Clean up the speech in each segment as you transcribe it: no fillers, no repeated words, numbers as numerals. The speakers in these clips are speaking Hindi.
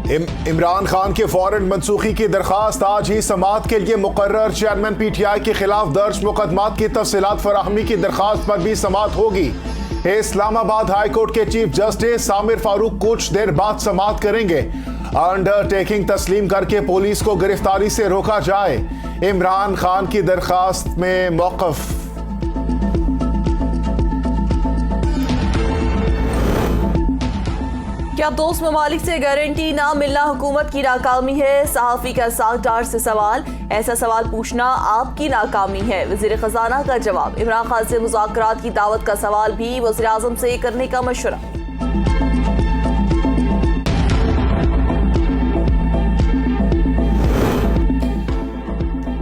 इमरान खान के वारंट मनसूखी की दरखास्त आज ही समाअत के लिए मुकर्रर। चेयरमैन पीटीआई के खिलाफ दर्ज मुकदमात की तफसीलात फराहमी की दरखास्त पर भी समाअत होगी। इस्लामाबाद हाई कोर्ट के चीफ जस्टिस आमिर फारूक कुछ देर बाद समाअत करेंगे। अंडरटेकिंग तस्लीम करके पुलिस को गिरफ्तारी से रोका जाए, इमरान खान की दरखास्त में मौक़िफ़। क्या दोस्त ममालिक से गारंटी ना मिलना हुकूमत की नाकामी है? सहाफ़ी का सागदार से सवाल। ऐसा सवाल पूछना आपकी नाकामी है, वज़ीर ख़ज़ाना का जवाब। इमरान खान से मुज़ाकरात की दावत का सवाल भी वज़ीर आज़म से करने का मशवरा।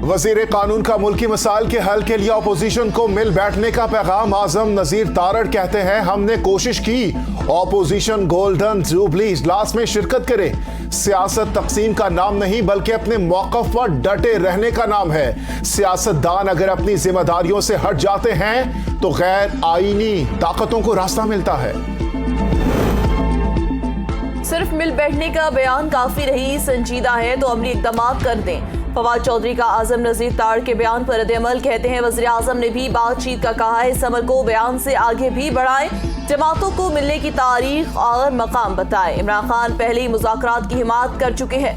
वज़ीर कानून का मुल्की मसाइल के हल के लिए अपोजिशन को मिल बैठने का पैगाम। आज़म नज़ीर तारड़ कहते हैं, हमने कोशिश की, अपोजिशन गोल्डन जुबली इजलास में शिरकत करे। सियासत तकसीम का नाम नहीं बल्कि अपने मौक़िफ़ पर डटे रहने का नाम है। सियासतदान अगर अपनी जिम्मेदारियों से हट जाते हैं तो गैर आईनी ताकतों को रास्ता मिलता है। सिर्फ मिल बैठने का बयान काफी नहीं, संजीदा है तो अमली इक़दाम कर दें। फवाद चौधरी का आज़म नज़ीर तारड़ के बयान पर रद्द-ए-अमल। कहते हैं, वज़ीर आज़म ने भी बातचीत का कहा है, इस अमल को बयान से आगे भी बढ़ाएं। जमातों को मिलने की तारीख और मकाम बताएं। इमरान खान पहले ही मुज़ाकरात की हिमायत कर चुके हैं।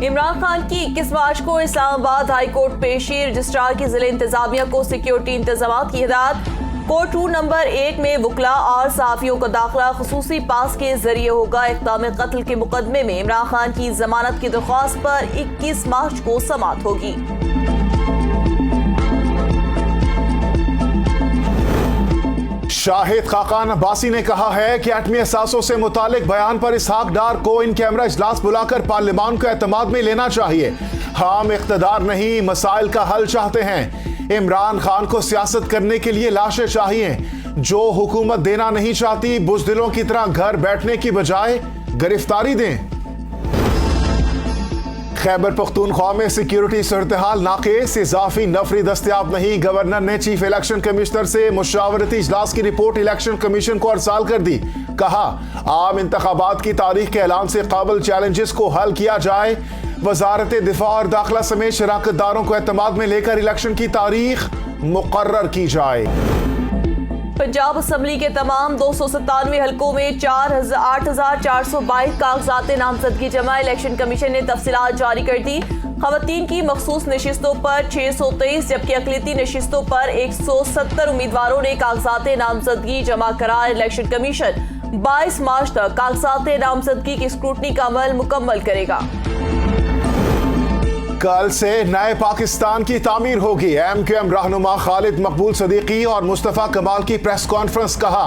इमरान खान की 21 मार्च को इस्लामाबाद हाई कोर्ट पेशी। रजिस्ट्रार की जिले इंतजामिया को सिक्योरिटी इंतजाम की हिदायत। कोर्ट रूम नंबर 1 में वकला और सहाफ़ियों का दाखिला खुसूसी पास के जरिए होगा। इक़दाम कत्ल के मुकदमे में इमरान खान की जमानत की दरख्वास्त पर 21 मार्च को समाअत होगी। शाहिद खाकान अब्बासी ने कहा है कि एटमी असासों से मुतालिक बयान पर इसहाक डार को इन कैमरा इजलास बुलाकर पार्लियामान को एतमाद में लेना चाहिए। हम इख्तदार नहीं, मसाइल का हल चाहते हैं। इमरान खान को सियासत करने के लिए लाशें चाहिए। जो हुकूमत देना नहीं चाहती, बुज़दिलों की तरह घर बैठने की बजाय गिरफ्तारी दें। खैबर पख्तूनख्वा में सिक्योरिटी सूरत-ए-हाल नाक़िस, इजाफी नफरी दस्तयाब नहीं। गवर्नर ने चीफ इलेक्शन कमिश्नर से मुशावरती इजलास की रिपोर्ट इलेक्शन कमीशन को अरसाल कर दी। कहा, आम इंतखाबात की तारीख के ऐलान से काबिल चैलेंजेस को हल किया जाए। वजारत दिफा और दाखिला समेत शराकतदारों को एतमाद में लेकर इलेक्शन की तारीख मुकर्रर की जाए। पंजाब असम्बली के तमाम 297 हलकों में 8,422 कागजात नामजदगी जमा। इलेक्शन कमीशन ने तफसीलात जारी कर दी। खवातीन की मखसूस नशिस्तों पर 623 जबकि अक़लियती नशिस्तों पर 170 उम्मीदवारों ने कागजात नामजदगी जमा करा। इलेक्शन कमीशन 22 मार्च तक कागजात नामजदगी की स्क्रूटनी का अमल मुकम्मल करेगा। कल से नए पाकिस्तान की तामीर होगी। MQM रहनुमा खालिद मकबूल सदीकी और मुस्तफ़ा कमाल की प्रेस कॉन्फ्रेंस। कहा,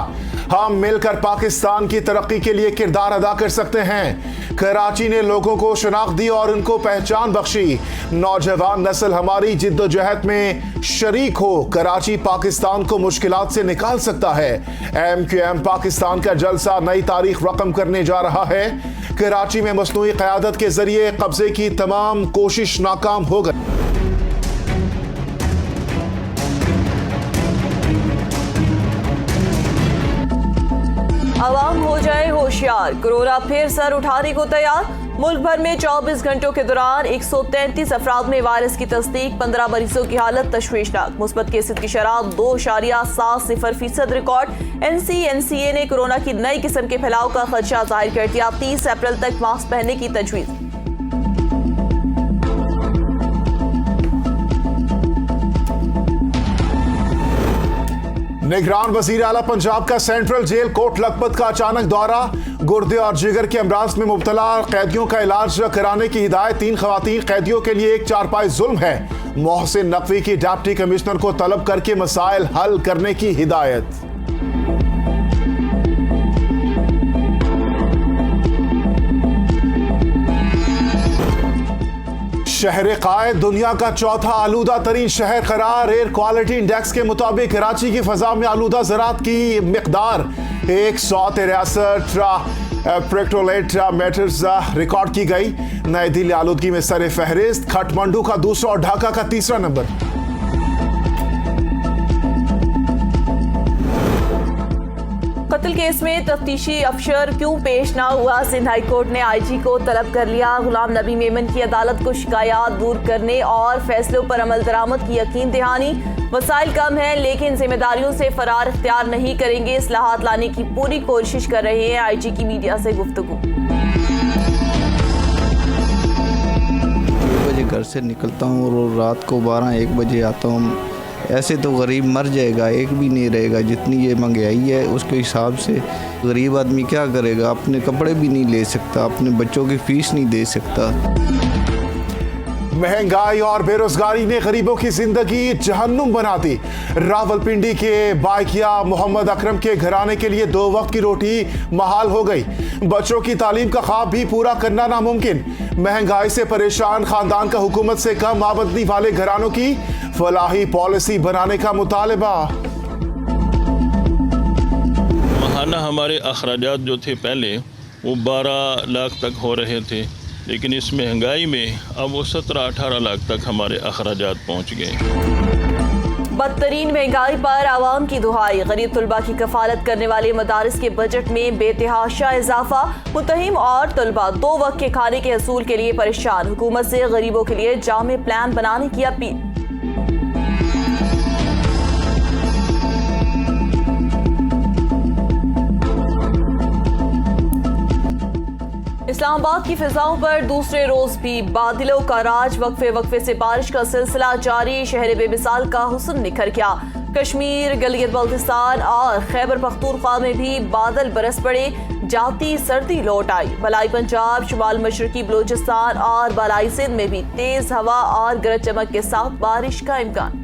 हम मिलकर पाकिस्तान की तरक्की के लिए किरदार अदा कर सकते हैं। कराची ने लोगों को शनाख्त दी और उनको पहचान बख्शी। नौजवान नस्ल हमारी जिद्दोजहद में शरीक हो। कराची पाकिस्तान को मुश्किलात से निकाल सकता है। MQM पाकिस्तान का जलसा नई तारीख रकम करने जा रहा है। कराची में मसनूई क़यादत के जरिए कब्जे की तमाम कोशिश नाकाम हो गई। आवाम हो जाए होशियार, कोरोना फिर सर उठाने को तैयार। मुल्क भर में 24 घंटों के दौरान 133 अफराद में वायरस की तस्दीक। 15 मरीजों की हालत तशवीशनाक। मुस्बत केसेस की शरह 2.70% रिकॉर्ड। NCNCA ने कोरोना की नई किस्म के फैलाव का खदशा जाहिर कर दिया। 30 अप्रैल तक मास्क पहनने की तजवीज़। निगरान वजीर आला पंजाब का सेंट्रल जेल कोट लखपत का अचानक दौरा। गुर्दे और जिगर के अमराज में मुब्तला कैदियों का इलाज कराने की हिदायत। 3 खवातीन कैदियों के लिए एक चारपाई जुल्म है। मोहसिन नकवी की डिप्टी कमिश्नर को तलब करके मसाइल हल करने की हिदायत। शहर कायद दुनिया का चौथा आलूदा तरीन शहर करार। एयर क्वालिटी इंडेक्स के मुताबिक कराची की फजा में आलूदा ज़रात की मिकदार 163 पेट्रोलेट मीटर्स रिकॉर्ड की गई। नई दिल्ली आलूदगी में सर फहरिस्त, काठमांडू का दूसरा और ढाका का तीसरा नंबर। कत्ल केस में तफ्तीशी अफसर क्यों पेश ना हुआ, सिंध हाई कोर्ट ने आईजी को तलब कर लिया। गुलाम नबी मेमन की अदालत को शिकायत दूर करने और फैसलों पर अमल दरामद की यकीन दहानी। वसाइल कम हैं लेकिन जिम्मेदारियों से फरार इख्तियार नहीं करेंगे, इस्लाहात लाने की पूरी कोशिश कर रहे हैं। आईजी की मीडिया से गुफ्तगू। 2 बजे घर से निकलता हूँ और रात को 12-1 बजे आता हूँ। ऐसे तो गरीब मर जाएगा, एक भी नहीं रहेगा। जितनी ये महंगाई है उसके हिसाब से गरीब आदमी क्या करेगा, अपने कपड़े भी नहीं ले सकता, अपने बच्चों की फीस नहीं दे सकता। महंगाई और बेरोजगारी ने गरीबों की जिंदगी जहन्नुम बना दी। रावलपिंडी के बाइकिया मोहम्मद अकरम के घराने के लिए 2 वक्त की रोटी महाल हो गई। बच्चों की तालीम का ख्वाब भी पूरा करना नामुमकिन। महंगाई से परेशान खानदान का हुकूमत से कम आमदनी वाले घरानों की फलाही पॉलिसी बनाने का मुतालबा। माहाना हमारे अखराजात जो थे पहले वो 12 लाख तक हो रहे थे, लेकिन इस महंगाई में अब वो 17-18 लाख तक हमारे अखराजात पहुंच गए। बदतरीन महंगाई पर आवाम की दुहाई। गरीब तलबा की कफालत करने वाले मदारिस के बजट में बेतहाशा इजाफा। मुतहिम और तलबा 2 वक्त के खाने के हसूल के लिए परेशान। हुकूमत से गरीबों के लिए जामे प्लान बनाने की अपील। इस्लामाबाद की फिजाओं पर दूसरे रोज भी बादलों का राज। वक्फे से बारिश का सिलसिला जारी। शहर बेमिसाल का हुस्न निखर गया। कश्मीर, गिलगित बल्तिस्तान और खैबर पख्तूनख्वा में भी बादल बरस पड़े। जाती सर्दी लौट आई। बलाई पंजाब, शुमाल मशरकी बलूचिस्तान और बलाई सिंध में भी तेज हवा और गरज चमक के साथ बारिश का इम्कान।